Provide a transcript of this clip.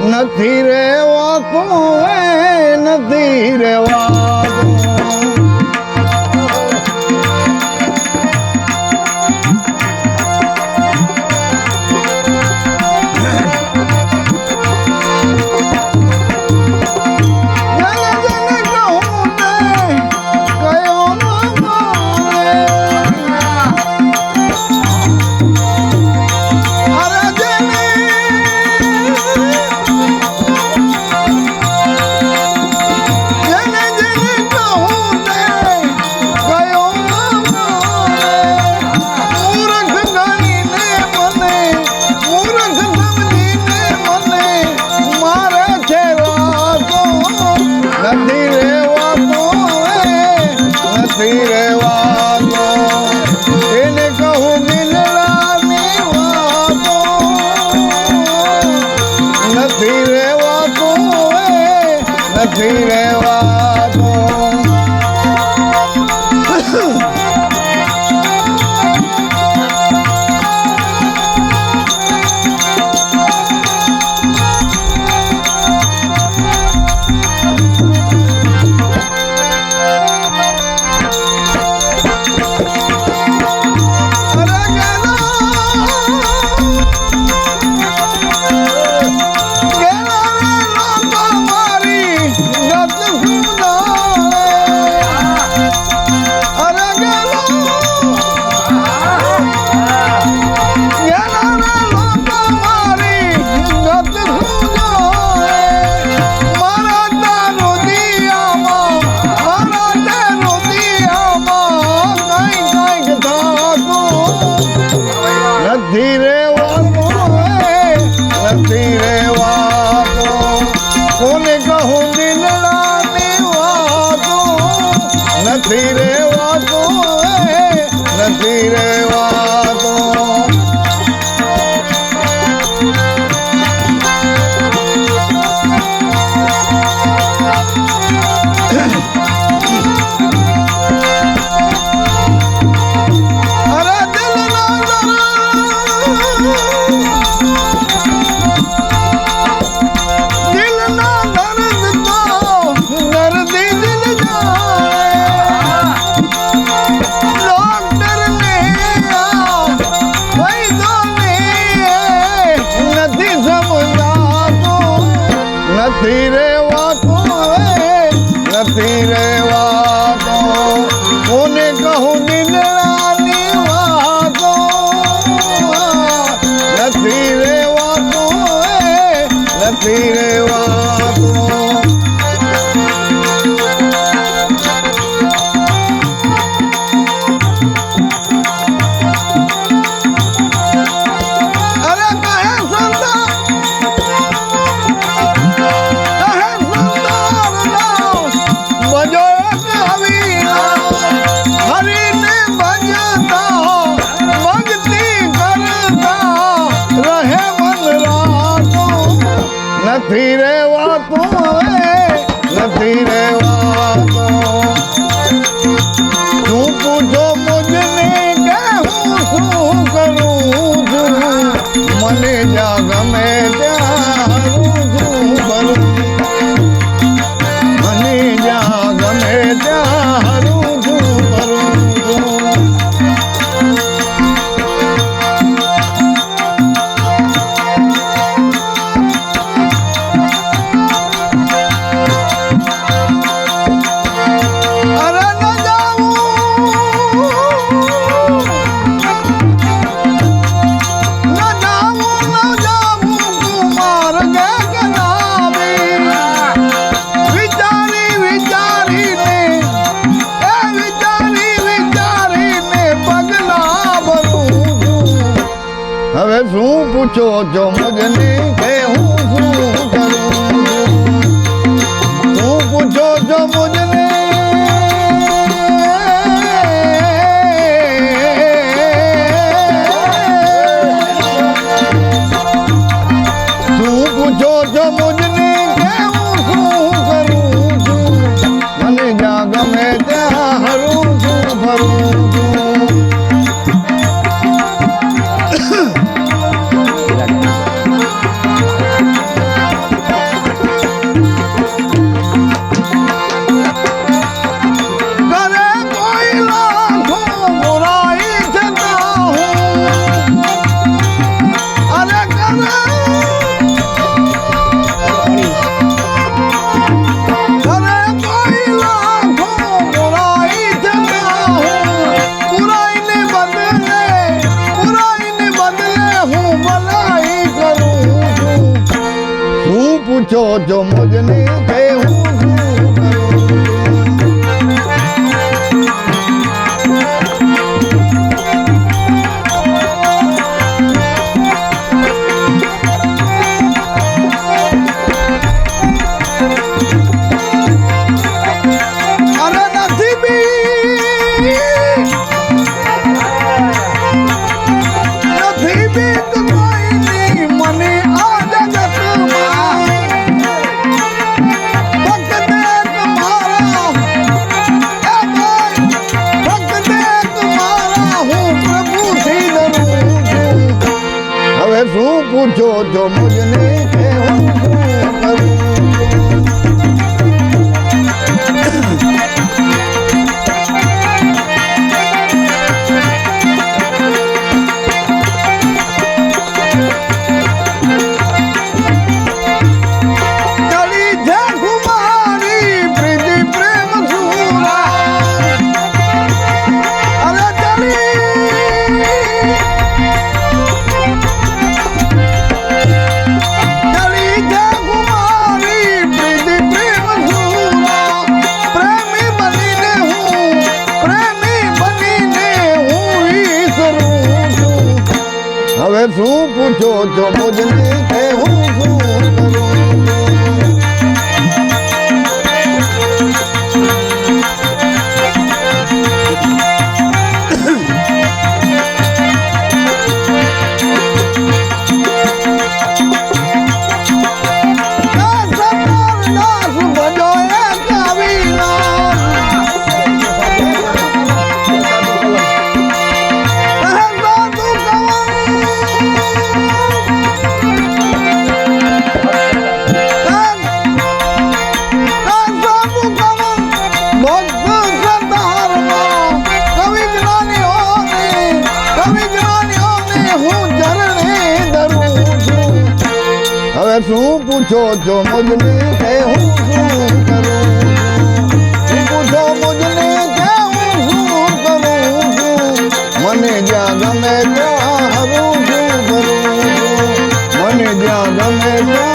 નથી રેવાતું નથી રેવાતું નથી રેવાતો નથી રેવાતો કોને કહું દિલડાની વાતો નથી રેવાતો નથી રેવાતો નથી રેવાતો નથી રેવાતો કોને કહું દિલડાની વાતો નથી રેવાતો નથી રેવાતો નથી રેવાતો નથી રેવાતો તું પૂછો મુજને કે હું શું કરું છું મને જ્યાં ગમે ત્યાં શું કરું મને જ્યાં ગમે ત્યાં શું કરું હવે શું પૂછો છો મજને કે હું શું કરું શું પૂછો છો મુજને શું પૂછો છો મુજને કે હું શું કરું છું મને જ્યાં ગમે ત્યાં હરું છું ફરું છું પૂછો જો મુજને કે હું શું પૂછો જો મુજને કે હું શું કરું શું પૂછો જો મુજને કે હું શું કરું શું પૂછો જો મુજને કે હું શું કરું પૂછો મુજને કે હું શું કરું મને જ્યાં ગમે ત્યાં હરું શું કરું મને જ્યાં ગમે ત્યાં